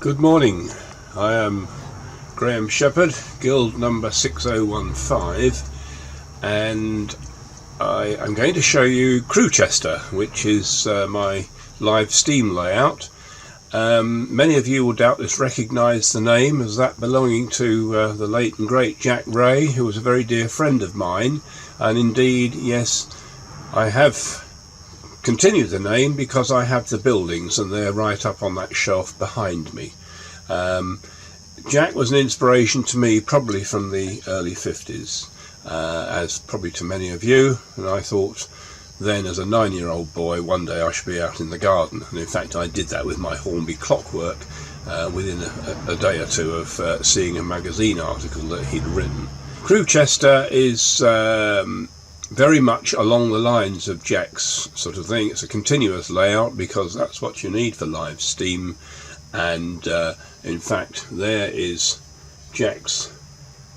Good morning, I am Graham Shepherd, guild number 6015, and I am going to show you Crewchester, which is my live steam layout. Many of you will doubtless recognise the name as that belonging to the late and great Jack Ray, who was a very dear friend of mine, and indeed, yes, I have continue the name because I have the buildings and they're right up on that shelf behind me. Jack was an inspiration to me probably from the early 50s, as probably to many of you, and I thought then as a 9-year-old boy one day I should be out in the garden, and in fact I did that with my Hornby clockwork within a day or two of seeing a magazine article that he'd written. Crewchester is very much along the lines of Jack's sort of thing. It's a continuous layout because that's what you need for live steam, and in fact there is Jack's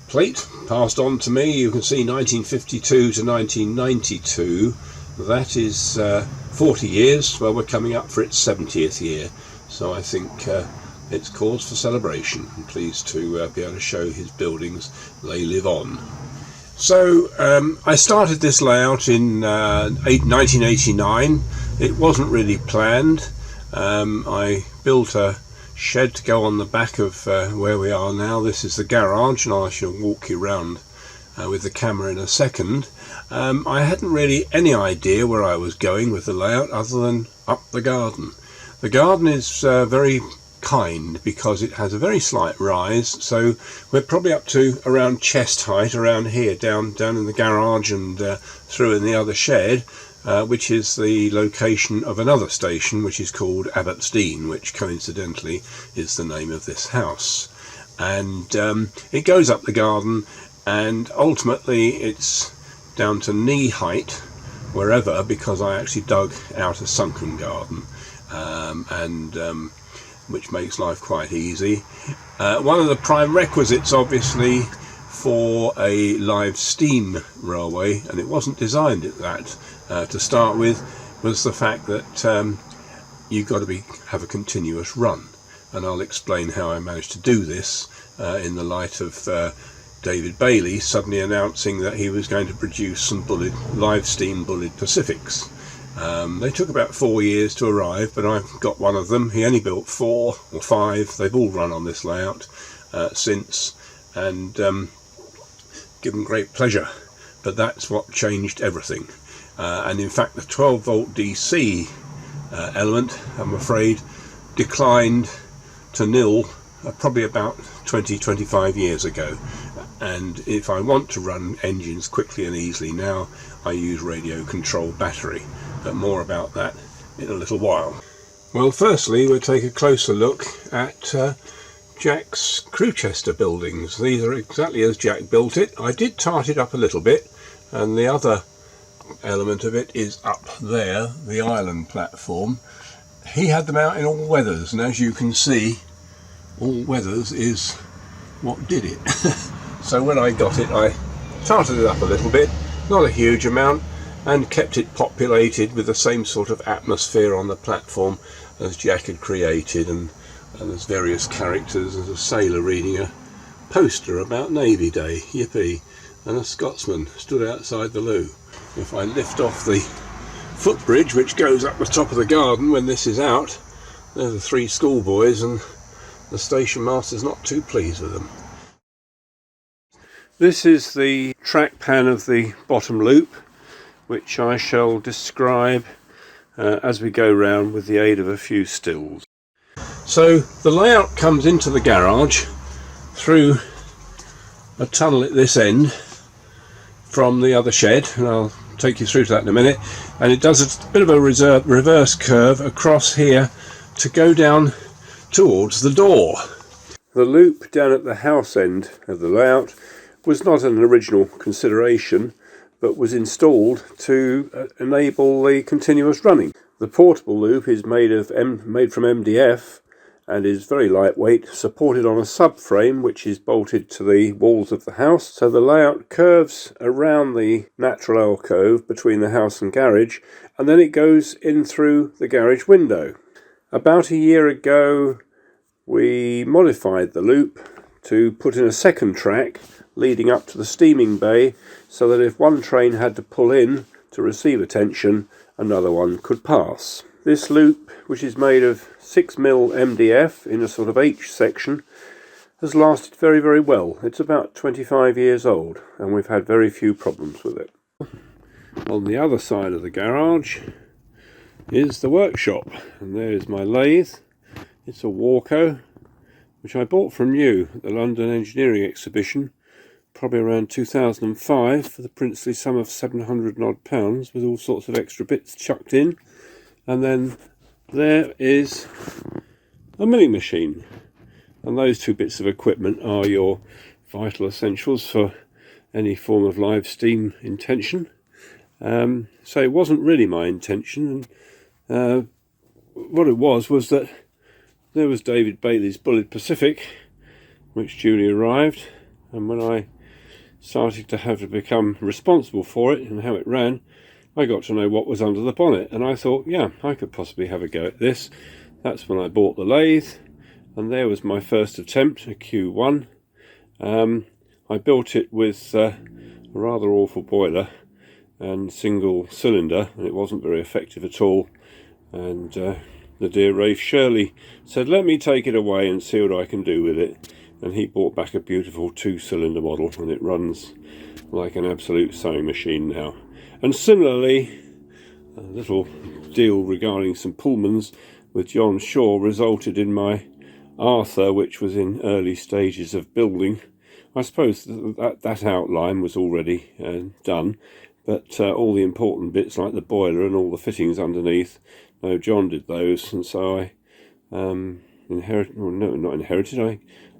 plate passed on to me. You can see 1952 to 1992. That is 40 years. Well, we're coming up for its 70th year, so I think it's cause for celebration. I'm pleased to be able to show his buildings. They live on. So I started this layout in 1989. It wasn't really planned. I built a shed to go on the back of where we are now. This is the garage, and I shall walk you around with the camera in a second. I hadn't really any idea where I was going with the layout other than up the garden. The garden is very kind because it has a very slight rise, so we're probably up to around chest height around here, down in the garage and through in the other shed, which is the location of another station which is called Abbotsdean, which coincidentally is the name of this house. And it goes up the garden, and ultimately it's down to knee height wherever, because I actually dug out a sunken garden, which makes life quite easy. One of the prime requisites obviously for a live steam railway, and it wasn't designed at that to start with, was the fact that you've got to have a continuous run, and I'll explain how I managed to do this in the light of David Bailey suddenly announcing that he was going to produce some live steam bullet Pacifics. They took about 4 years to arrive, but I've got one of them. He only built 4 or 5. They've all run on this layout since, and given great pleasure. But that's what changed everything. And in fact the 12 volt DC element, I'm afraid, declined to nil probably about 20-25 years ago. And if I want to run engines quickly and easily now, I use radio controlled battery. But more about that in a little while. Well, firstly we'll take a closer look at Jack's Crewchester buildings. These are exactly as Jack built it. I did tart it up a little bit, and the other element of it is up there, the island platform. He had them out in all weathers, and as you can see, all weathers is what did it. So when I got it, I tarted it up a little bit, not a huge amount, and kept it populated with the same sort of atmosphere on the platform as Jack had created, and there's various characters. There's a sailor reading a poster about Navy Day, yippee, and a Scotsman stood outside the loo. If I lift off the footbridge which goes up the top of the garden when this is out, there's the 3 schoolboys, and the station master's not too pleased with them. This is the track pan of the bottom loop, which I shall describe as we go round with the aid of a few stills. So the layout comes into the garage through a tunnel at this end from the other shed, and I'll take you through to that in a minute, and it does a bit of a reverse curve across here to go down towards the door. The loop down at the house end of the layout was not an original consideration, but was installed to enable the continuous running. The portable loop is made from MDF and is very lightweight, supported on a subframe which is bolted to the walls of the house. So the layout curves around the natural alcove between the house and garage, and then it goes in through the garage window. About a year ago, we modified the loop to put in a second track leading up to the steaming bay, so that if one train had to pull in to receive attention, another one could pass. This loop, which is made of 6mm MDF in a sort of H section, has lasted very, very well. It's about 25 years old and we've had very few problems with it. On the other side of the garage is the workshop, and there's my lathe. It's a Walco, which I bought from you at the London Engineering Exhibition, probably around 2005, for the princely sum of £700 and odd, with all sorts of extra bits chucked in. And then there is a milling machine, and those two bits of equipment are your vital essentials for any form of live steam intention. So it wasn't really my intention, and what it was that there was David Bailey's Bullet Pacific, which duly arrived, and when I started to have to become responsible for it and how it ran, I got to know what was under the bonnet, and I thought, yeah, I could possibly have a go at this. That's when I bought the lathe, and there was my first attempt, a Q1. I built it with a rather awful boiler and single cylinder, and it wasn't very effective at all, and the dear Rafe Shirley said, let me take it away and see what I can do with it. And he brought back a beautiful 2-cylinder model, and it runs like an absolute sewing machine now. And similarly, a little deal regarding some Pullmans with John Shaw resulted in my Arthur, which was in early stages of building. I suppose that outline was already done, but all the important bits like the boiler and all the fittings underneath, no, John did those, and so I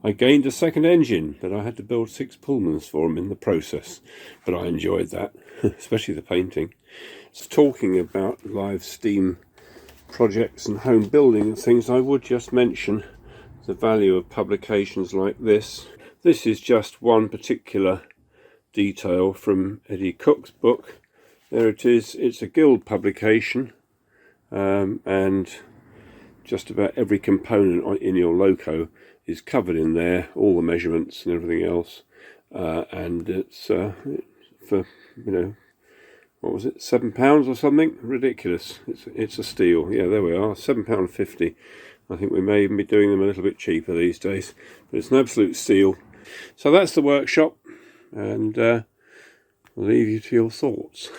I gained a second engine, but I had to build 6 Pullmans for him in the process. But I enjoyed that, especially the painting. So talking about live steam projects and home building and things, I would just mention the value of publications like this. This is just one particular detail from Eddie Cook's book. There it is. It's a Guild publication, and just about every component in your loco is covered in there, all the measurements and everything else, and it's for, you know, what was it, £7 or something? Ridiculous. It's a steal. Yeah, there we are, £7.50. I think we may even be doing them a little bit cheaper these days, but it's an absolute steal. So that's the workshop, and I'll leave you to your thoughts.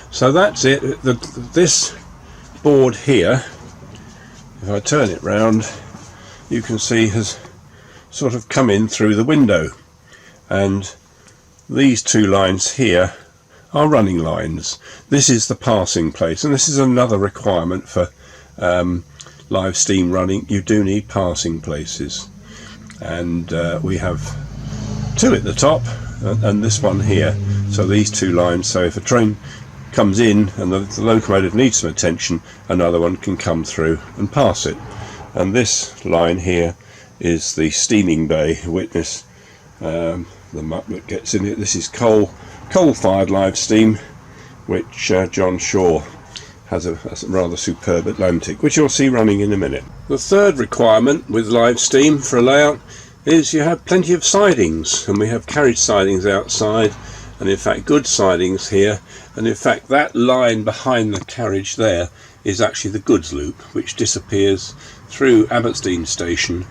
So that's it. This board here, if I turn it round, you can see has sort of come in through the window, and these 2 lines here are running lines. This is the passing place, and this is another requirement for live steam running. You do need passing places, and we have 2 at the top and this one here. So these 2 lines, so if a train comes in and the locomotive needs some attention, another one can come through and pass it. And this line here is the steaming bay. Witness the muck that gets in it. This is coal-fired live steam, which John Shaw has a rather superb Atlantic, which you'll see running in a minute. The third requirement with live steam for a layout is you have plenty of sidings, and we have carriage sidings outside, and in fact good sidings here, and in fact that line behind the carriage there is actually the goods loop, which disappears through Abbotsdean station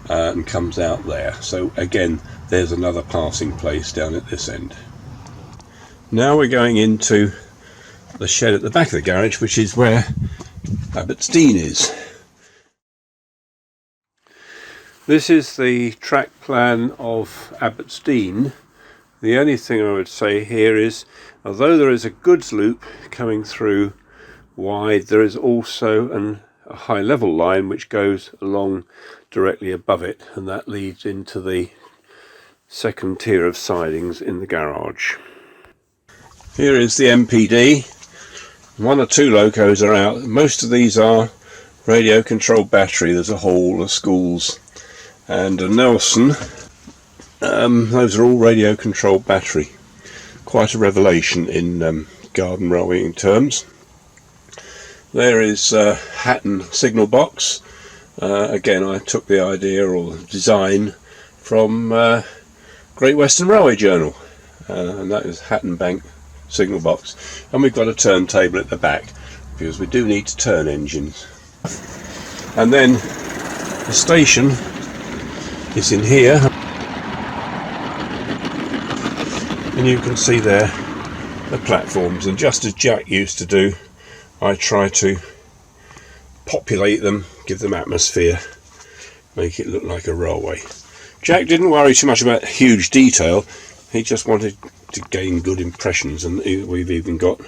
and comes out there. So again, there's another passing place down at this end. Now we're going into the shed at the back of the garage, which is where Abbotsdean is. This is the track plan of Abbotsdean. The only thing I would say here is, although there is a goods loop coming through wide, there is also a high level line which goes along directly above it, and that leads into the second tier of sidings in the garage. Here is the MPD. 1 or 2 locos are out. Most of these are radio controlled battery. There's a Hall, a Schools and a Nelson. Those are all radio controlled battery. Quite a revelation in garden railwaying terms. There is Hatton signal box, Again, I took the idea or design from Great Western Railway Journal, and that is Hatton Bank signal box, and we've got a turntable at the back because we do need to turn engines. And then the station is in here, and you can see there the platforms, and just as Jack used to do, I try to populate them, give them atmosphere, make it look like a railway. Jack didn't worry too much about huge detail, he just wanted to gain good impressions, and we've even got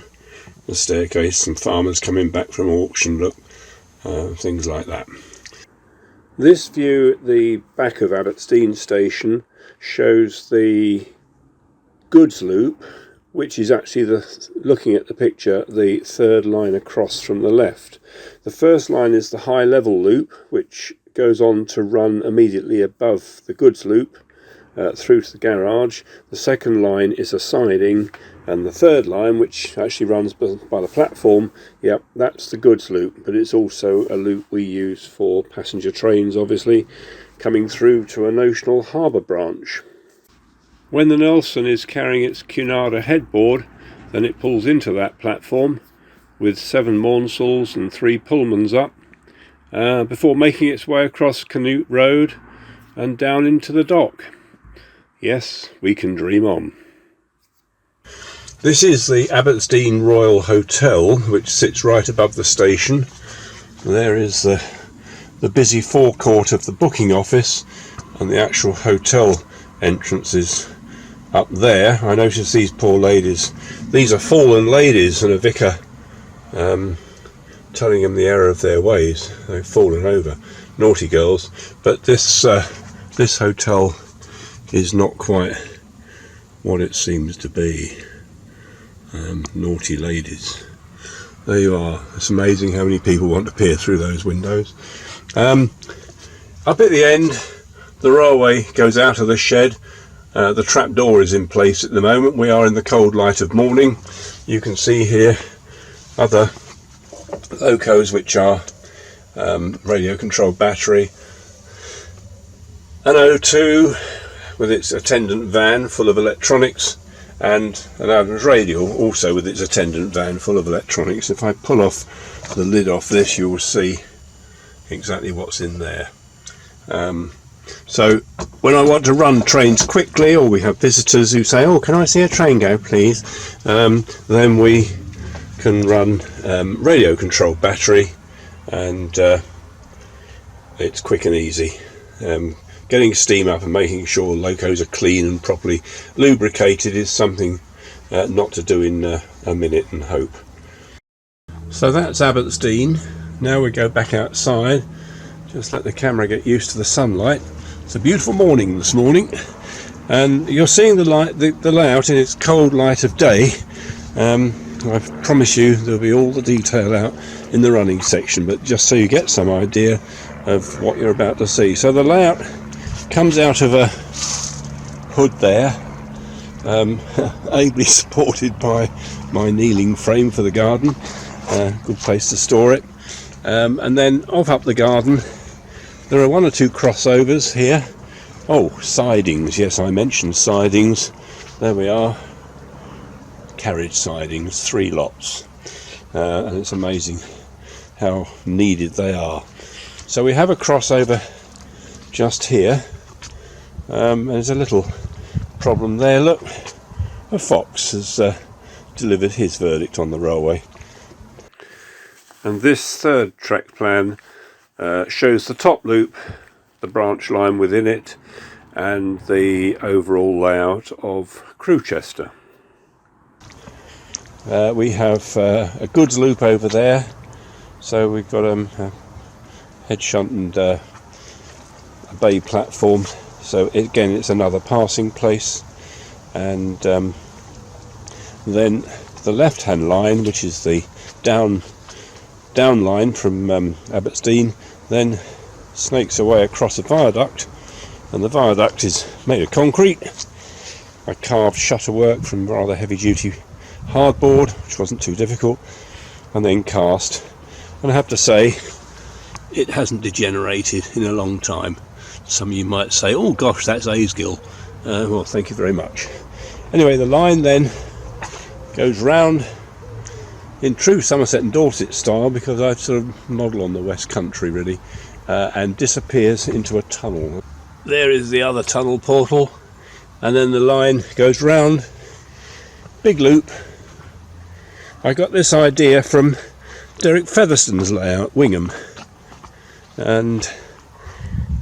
the staircase, some farmers coming back from auction, look, things like that. This view at the back of Abbotsdean station shows the goods loop, which is actually, looking at the picture, the third line across from the left. The first line is the high level loop, which goes on to run immediately above the goods loop through to the garage. The second line is a siding, and the third line, which actually runs by the platform, yep, that's the goods loop, but it's also a loop we use for passenger trains, obviously, coming through to a notional harbour branch. When the Nelson is carrying its Cunarder headboard, then it pulls into that platform with 7 Maunsells and 3 Pullmans up, before making its way across Canute Road and down into the dock. Yes, we can dream on. This is the Abbotsdean Royal Hotel, which sits right above the station. There is the busy forecourt of the booking office, and the actual hotel entrance is up there. I noticed these poor ladies, these are fallen ladies, and a vicar telling them the error of their ways. They've fallen over, naughty girls. But this hotel is not quite what it seems to be. Naughty ladies. There you are. It's amazing how many people want to peer through those windows. Up at the end, the railway goes out of the shed. The trap door is in place at the moment. We are in the cold light of morning. You can see here other locos, which are radio controlled battery, an O2 with its attendant van full of electronics, and an Adams radio also with its attendant van full of electronics. If I pull off the lid off this, you will see exactly what's in there. So when I want to run trains quickly, or we have visitors who say, oh, can I see a train go please, then we can run radio controlled battery, and it's quick and easy. Getting steam up and making sure locos are clean and properly lubricated is something not to do in a minute and hope. So that's Abbotsdean. Now we go back outside, just let the camera get used to the sunlight. It's a beautiful morning this morning, and you're seeing the layout in its cold light of day. I promise you there'll be all the detail out in the running section, but just so you get some idea of what you're about to see. So the layout comes out of a hood there, ably supported by my kneeling frame for the garden. Good place to store it. And then off up the garden there are 1 or 2 crossovers here. Oh, sidings, yes, I mentioned sidings. There we are, carriage sidings, 3 lots, and it's amazing how needed they are. So we have a crossover just here. There's a little problem there, look, a fox has delivered his verdict on the railway. And this third track plan shows the top loop, the branch line within it, and the overall layout of Crewchester. We have a goods loop over there, so we've got a head shunt and a bay platform, so again it's another passing place. And then the left hand line, which is the down line from Abbotsdean, then snakes away across a viaduct, and the viaduct is made of concrete. I carved shutterwork from rather heavy duty hardboard, which wasn't too difficult, and then cast. And I have to say, it hasn't degenerated in a long time. Some of you might say, oh gosh, that's Aysgill. Well, thank you very much. Anyway, the line then goes round in true Somerset and Dorset style, because I sort of model on the West Country really, and disappears into a tunnel. There is the other tunnel portal, and then the line goes round, big loop. I got this idea from Derek Featherstone's layout, Wingham, and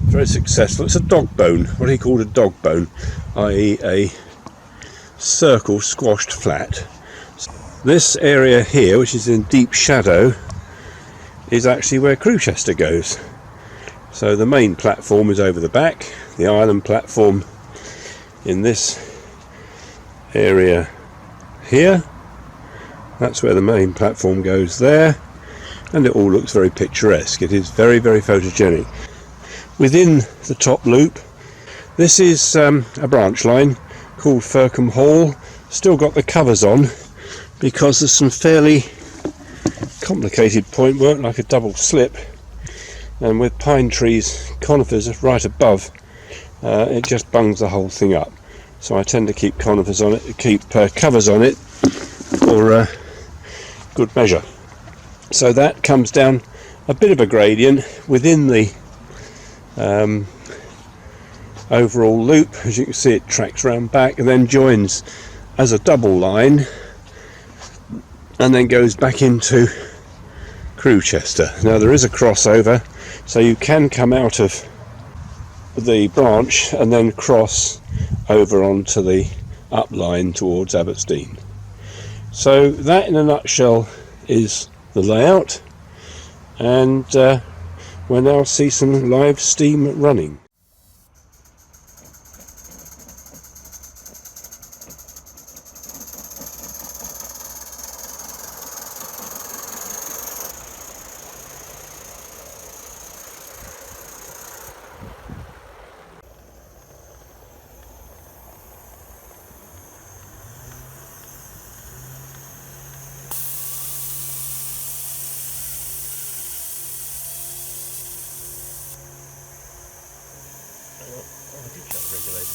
very successful. It's a dog bone, what he called a dog bone, i.e. a circle squashed flat. This area here, which is in deep shadow, is actually where Crewchester goes. So the main platform is over the back, the island platform in this area here. That's where the main platform goes there, and it all looks very picturesque. It is very, very photogenic. Within the top loop, this is a branch line called Firkham Hall. Still got the covers on because there's some fairly complicated point work, like a double slip, and with pine trees, conifers right above, it just bungs the whole thing up. So I tend to keep conifers on it, keep covers on it for good measure. So that comes down a bit of a gradient within the overall loop. As you can see, it tracks round back and then joins as a double line and then goes back into Crewchester. Now there is a crossover, so you can come out of the branch and then cross over onto the up line towards Abbotsdean. So that in a nutshell is the layout, and we'll now see some live steam running. I did shut the regulator.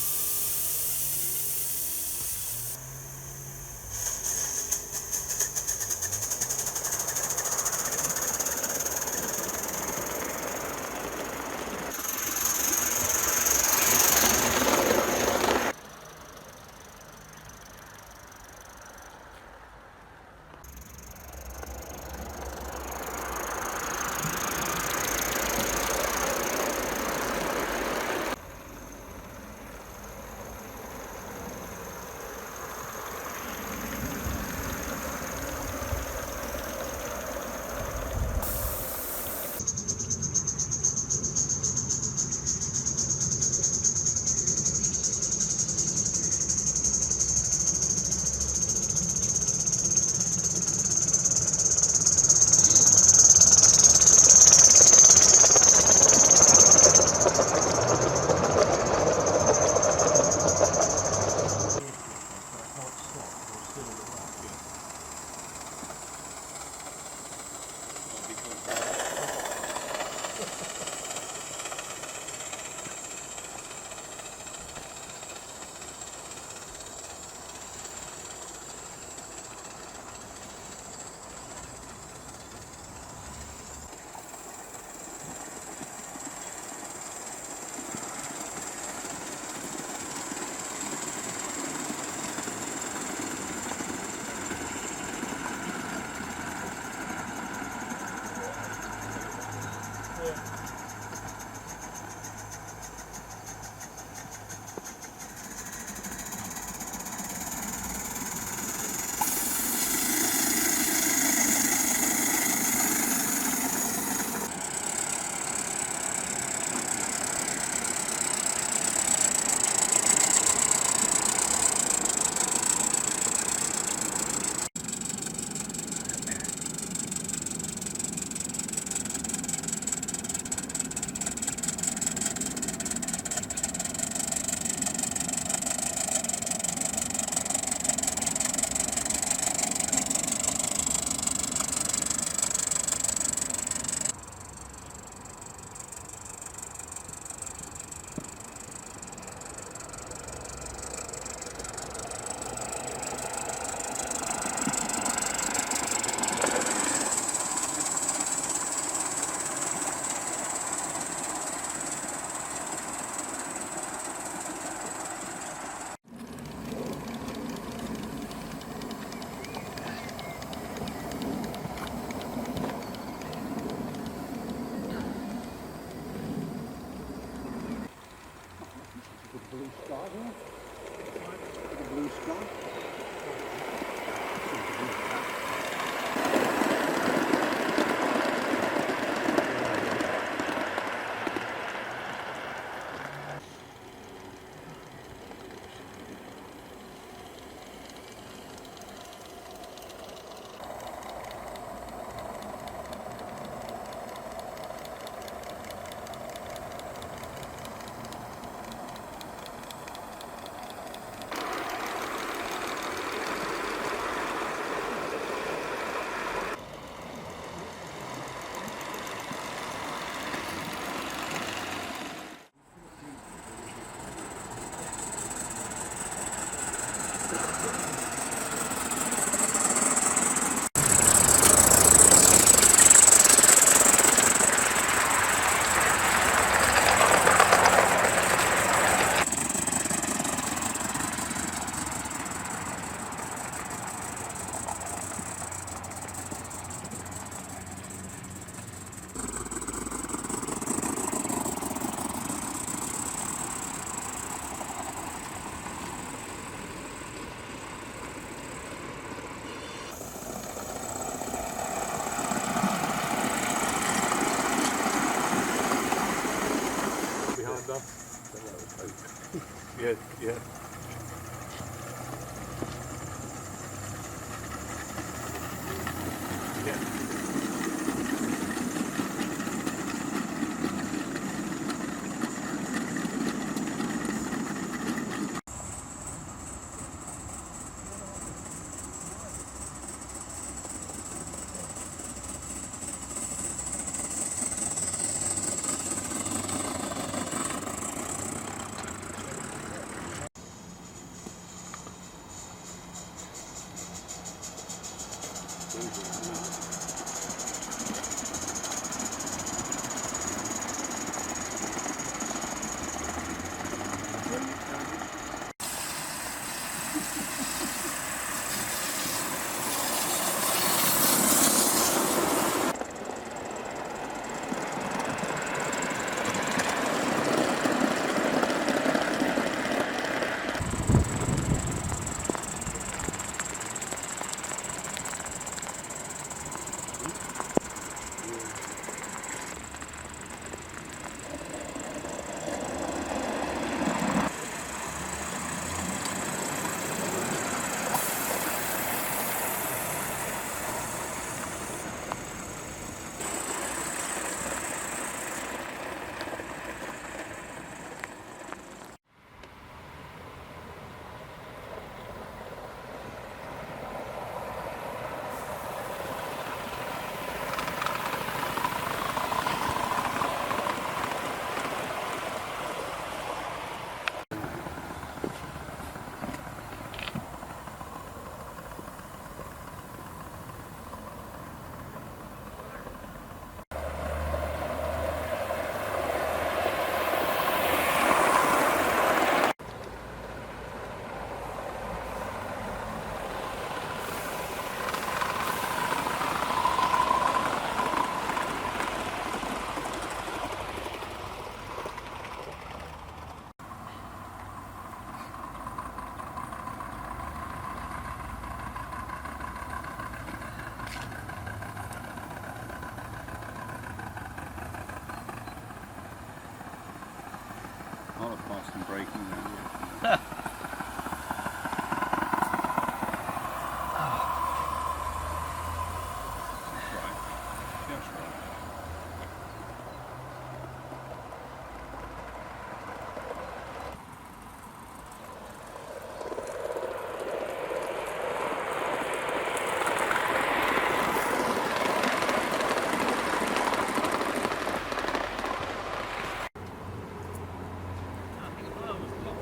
I'll have passed some braking then.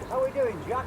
How are we doing, Jack?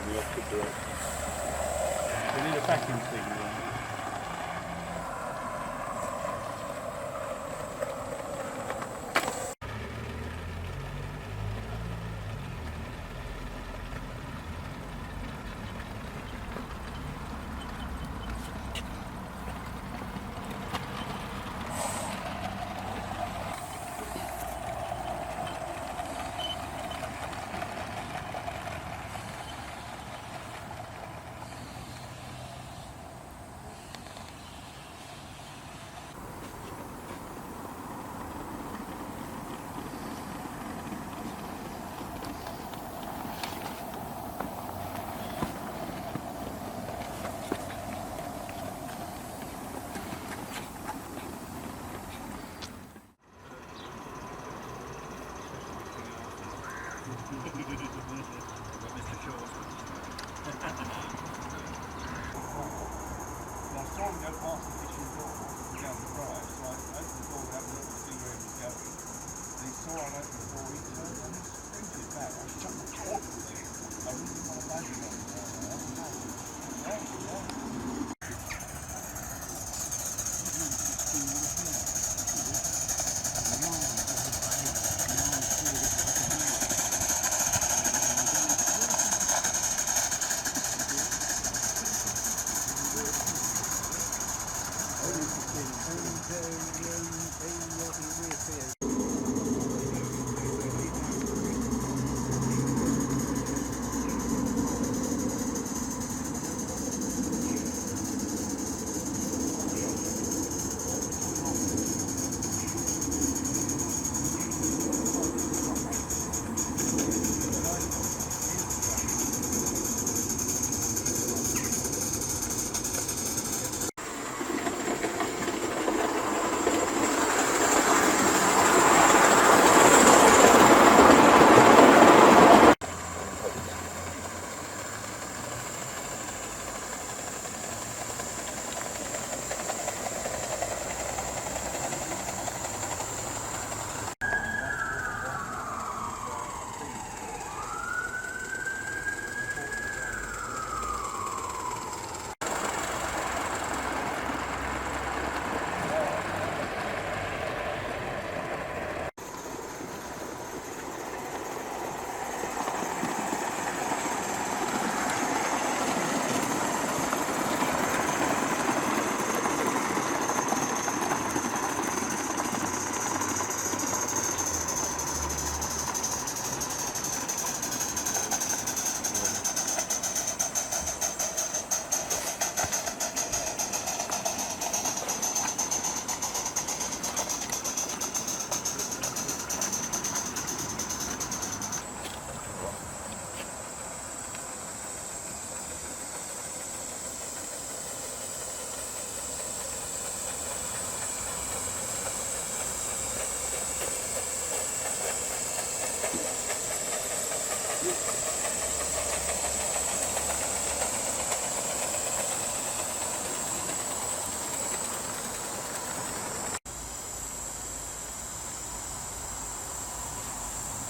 in the opposite direction. We need a vacuum signal.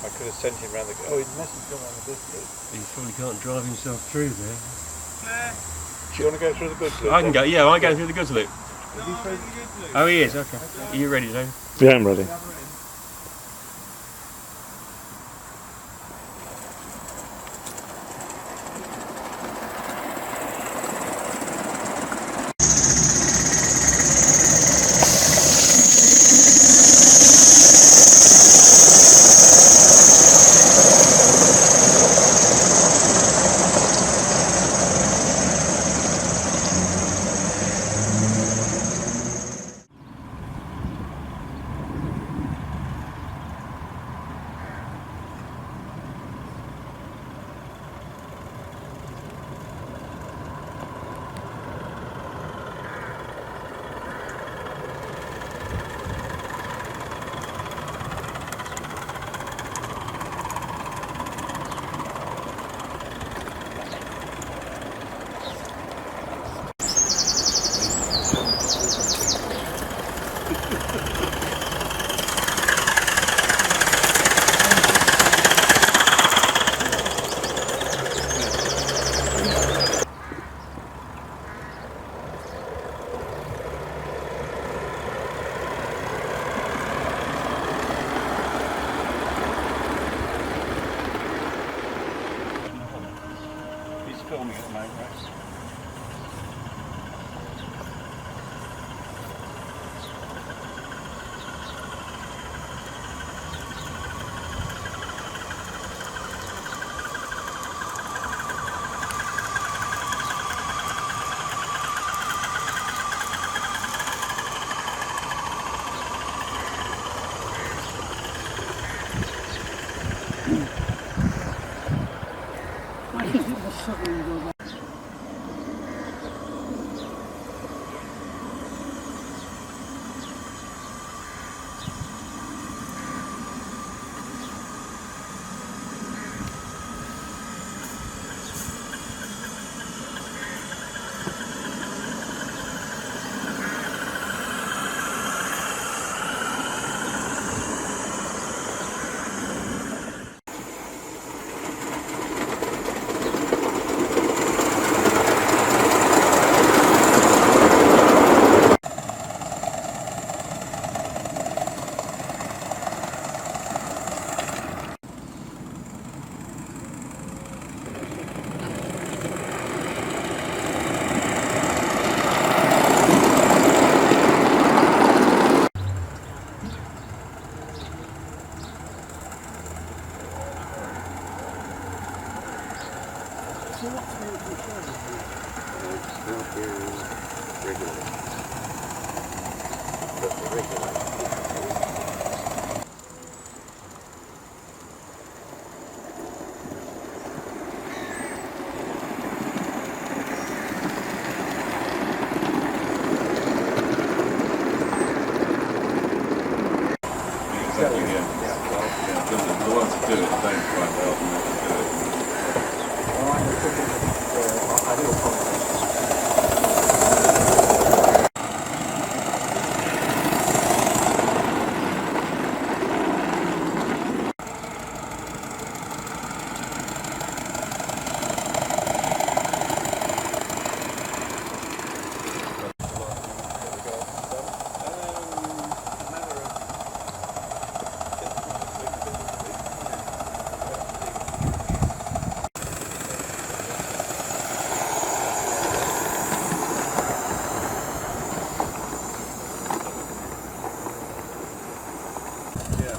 I could have sent him round the... Oh, he mustn't come round the good loop. He probably can't drive himself through there. Do you want to go through the good loop? I can go, yeah, I go through the goods loop. No, I'm in the good loop. Oh, he is, okay. Are you ready, Dave? Yeah, I'm ready. filming at the moment, right?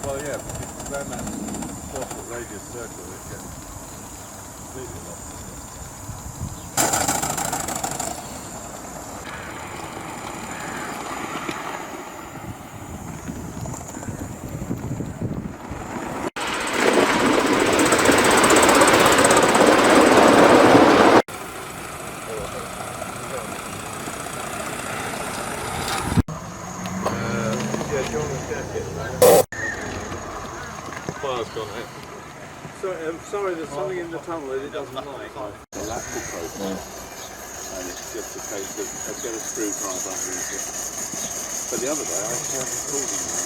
Well, yeah, because around that 4-foot radius circle, it gets completely lost. Fire's gone out. Sorry, there's something in the tunnel that it doesn't like. The lateral profile, and it's just a case of get a screwdriver underneath it. But the other day I found it cooling now.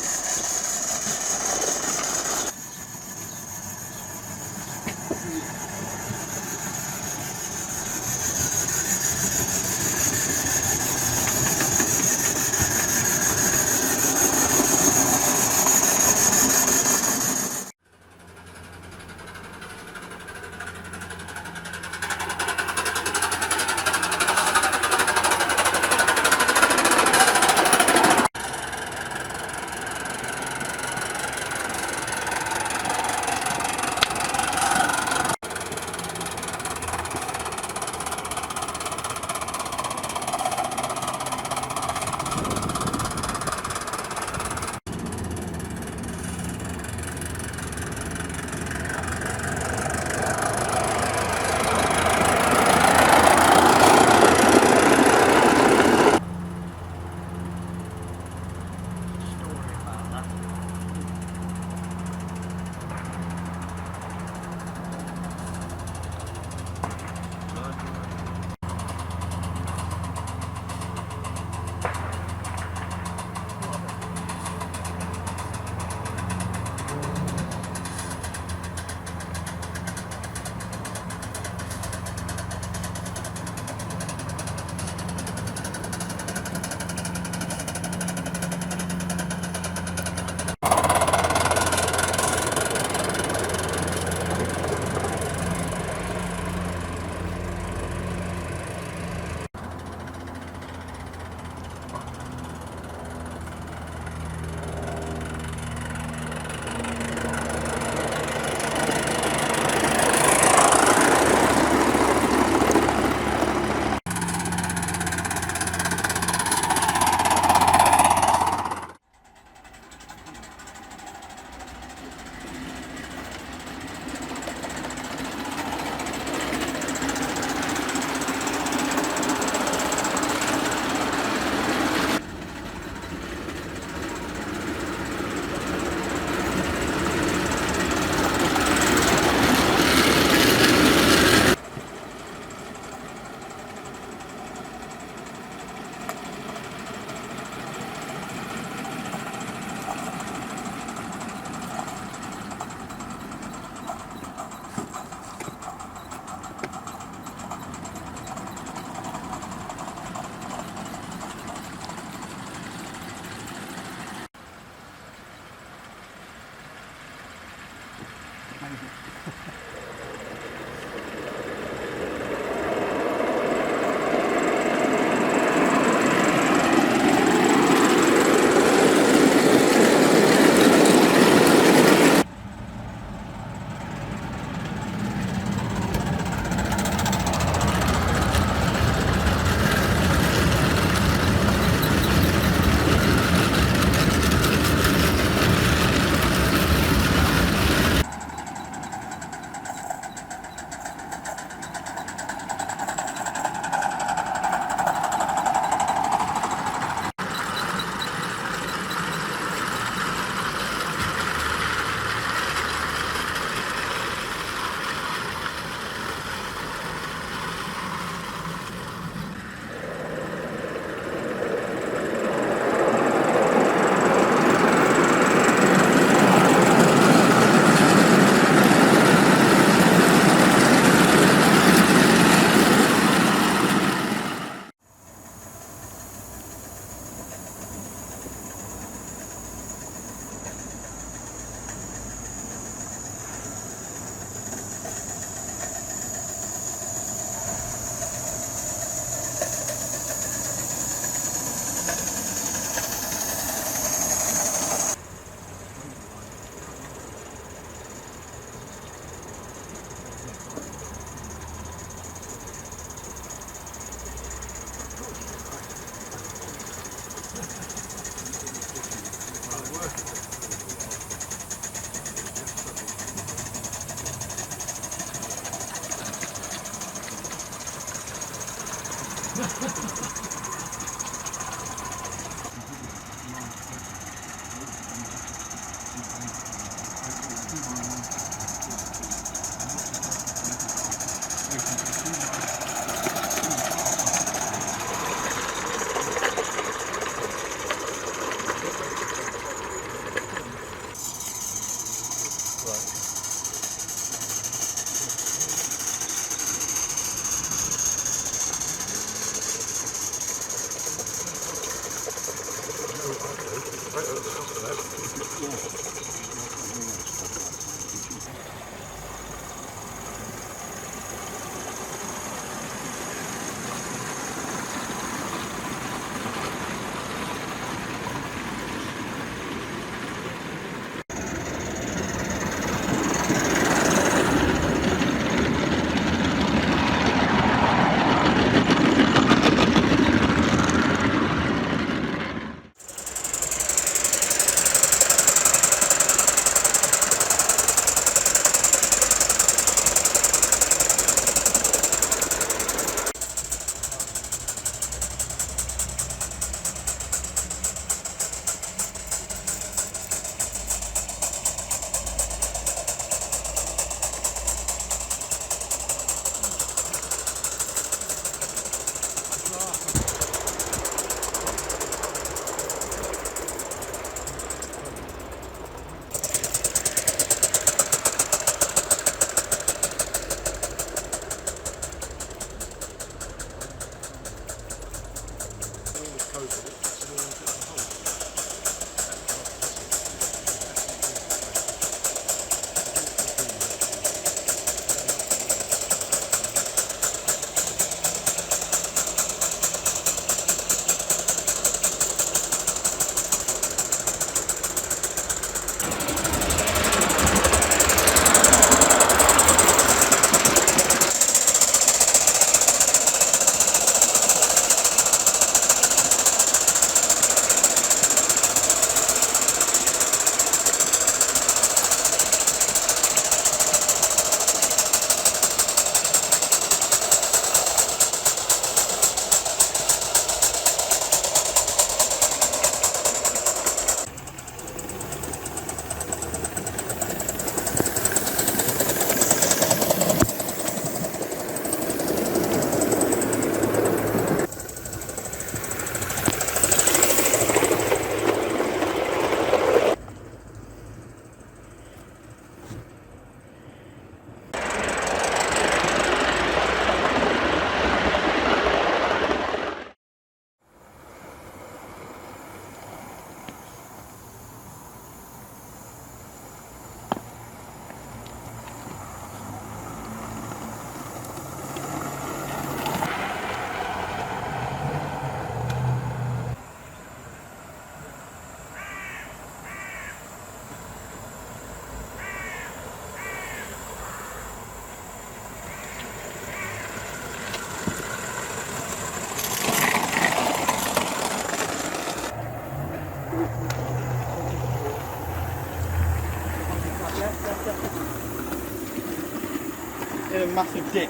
In a massive dip.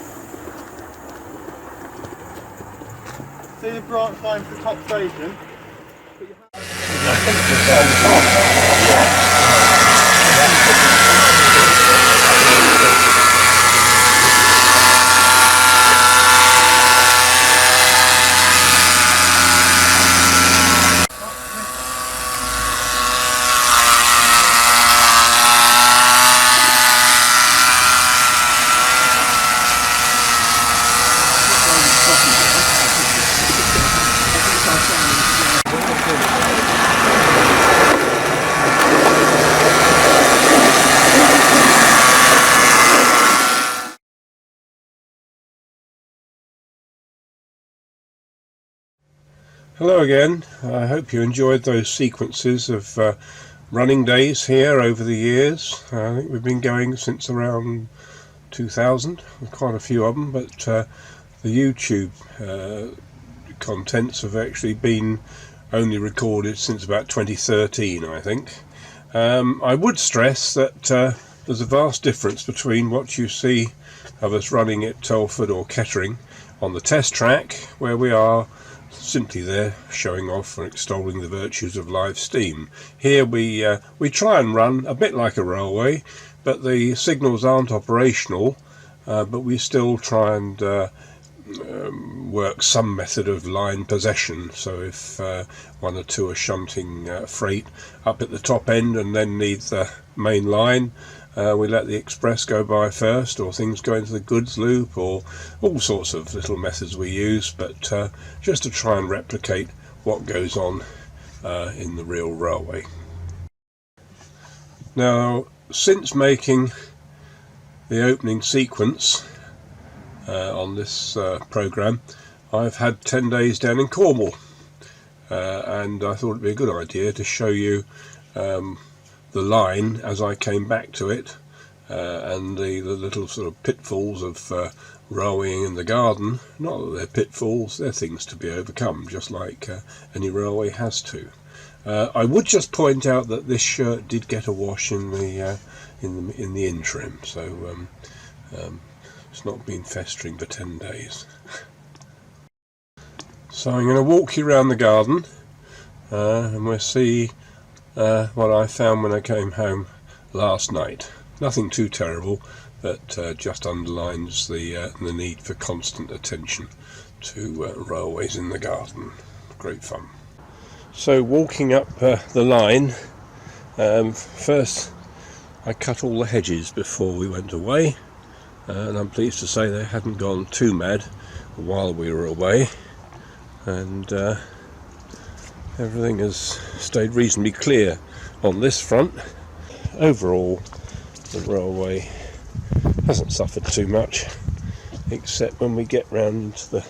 See the branch line for the top station? Hello again. I hope you enjoyed those sequences of running days here over the years. I think we've been going since around 2000, with quite a few of them, but the YouTube contents have actually been only recorded since about 2013, I think. I would stress that there's a vast difference between what you see of us running at Telford or Kettering on the test track, where we are simply there showing off and extolling the virtues of live steam. Here we try and run a bit like a railway, but the signals aren't operational, but we still try and work some method of line possession. So if one or two are shunting freight up at the top end and then need the main line, we let the express go by first, or things go into the goods loop, or all sorts of little methods we use, but just to try and replicate what goes on in the real railway. Now, since making the opening sequence on this programme, I've had 10 days down in Cornwall, and I thought it'd be a good idea to show you the line as I came back to it, and the little sort of pitfalls of railwaying in the garden. Not that they're pitfalls, they're things to be overcome, just like any railway has to. I would just point out that this shirt did get a wash in the interim, so it's not been festering for 10 days. So I'm going to walk you around the garden, and we'll see what I found when I came home last night. Nothing too terrible, but just underlines the need for constant attention to railways in the garden. Great fun. So walking up the line, first I cut all the hedges before we went away, and I'm pleased to say they hadn't gone too mad while we were away, and everything has stayed reasonably clear on this front. Overall, the railway hasn't suffered too much, except when we get round the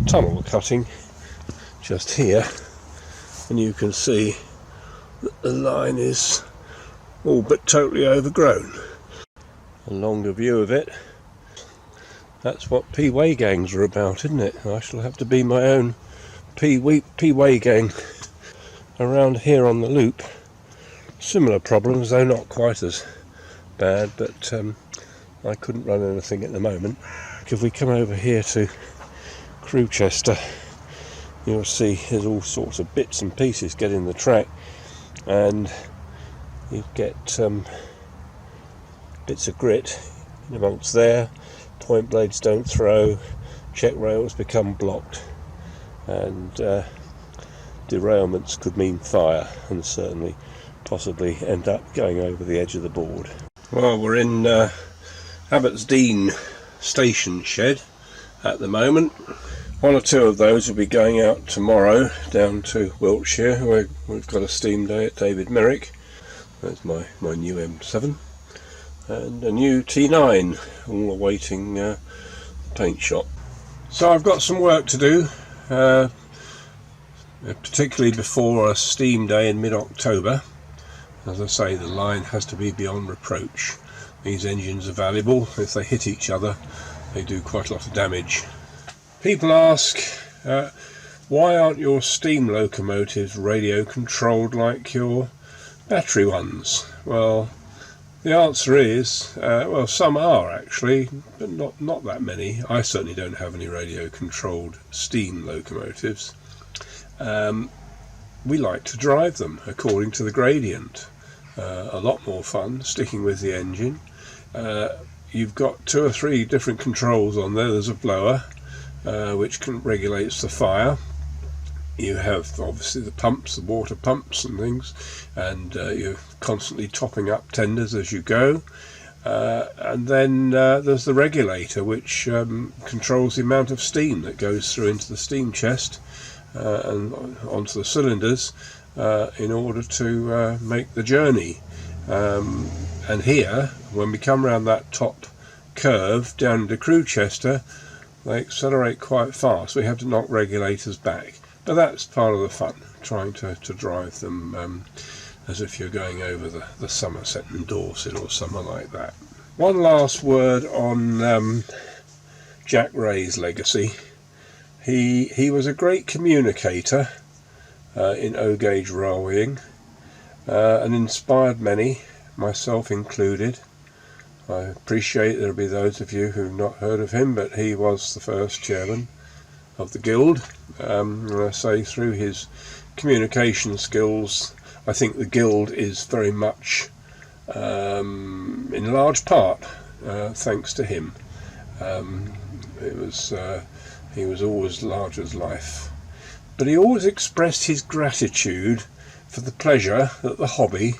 tunnel cutting just here, and you can see that the line is all but totally overgrown. A longer view of it, that's what P-Way gangs are about, isn't it? I shall have to be my own P-Way gang around here on the loop. Similar problems, though not quite as bad, but I couldn't run anything at the moment. If we come over here to Crewchester, you'll see there's all sorts of bits and pieces getting the track, and you get bits of grit in amongst there, point blades don't throw, check rails become blocked, and derailments could mean fire, and certainly possibly end up going over the edge of the board. Well, we're in Abbotsdean station shed at the moment. One or two of those will be going out tomorrow down to Wiltshire, where we've got a steam day at David Merrick. That's my new M7, and a new T9, all awaiting paint shop. So I've got some work to do, particularly before a steam day in mid-October. As I say, the line has to be beyond reproach. These engines are valuable. If they hit each other, they do quite a lot of damage. People ask, why aren't your steam locomotives radio controlled like your battery ones? Well, the answer is, well, some are actually, but not that many. I certainly don't have any radio controlled steam locomotives. We like to drive them according to the gradient. A lot more fun sticking with the engine. You've got 2 or 3 different controls on there. There's a blower, which regulates the fire. You have obviously the pumps, the water pumps and things, and you're constantly topping up tenders as you go. And then there's the regulator, which controls the amount of steam that goes through into the steam chest and onto the cylinders in order to make the journey. And here, when we come around that top curve down into Crewchester, they accelerate quite fast. We have to knock regulators back, but that's part of the fun, trying to drive them as if you're going over the Somerset and Dorset or somewhere like that. One last word on Jack Ray's legacy. He was a great communicator in O-gauge railwaying, and inspired many, myself included. I appreciate there'll be those of you who've not heard of him, but he was the first chairman of the guild. And I say through his communication skills, I think the guild is very much, in large part, thanks to him. He was always large as life. But he always expressed his gratitude for the pleasure that the hobby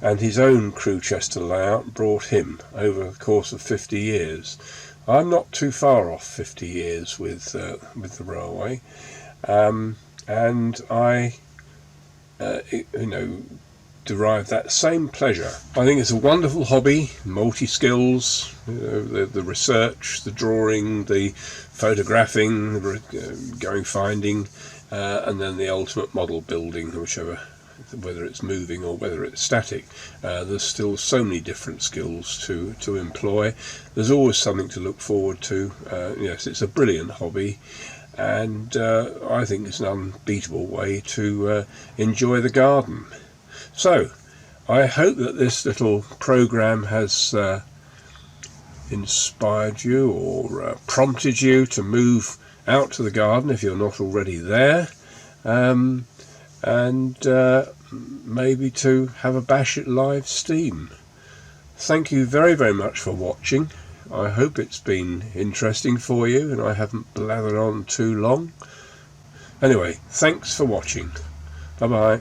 and his own Crewchester layout brought him over the course of 50 years. I'm not too far off 50 years with the railway, and I, derive that same pleasure. I think it's a wonderful hobby, multi-skills, the research, the drawing, the photographing, the going finding, and then the ultimate model building, whichever, whether it's moving or whether it's static. There's still so many different skills to employ. There's always something to look forward to. Yes, it's a brilliant hobby, and I think it's an unbeatable way to enjoy the garden. So I hope that this little program has inspired you or prompted you to move out to the garden if you're not already there, and maybe to have a bash at live steam. Thank you very, very much for watching. I hope it's been interesting for you and I haven't blathered on too long. Anyway, thanks for watching. Bye bye.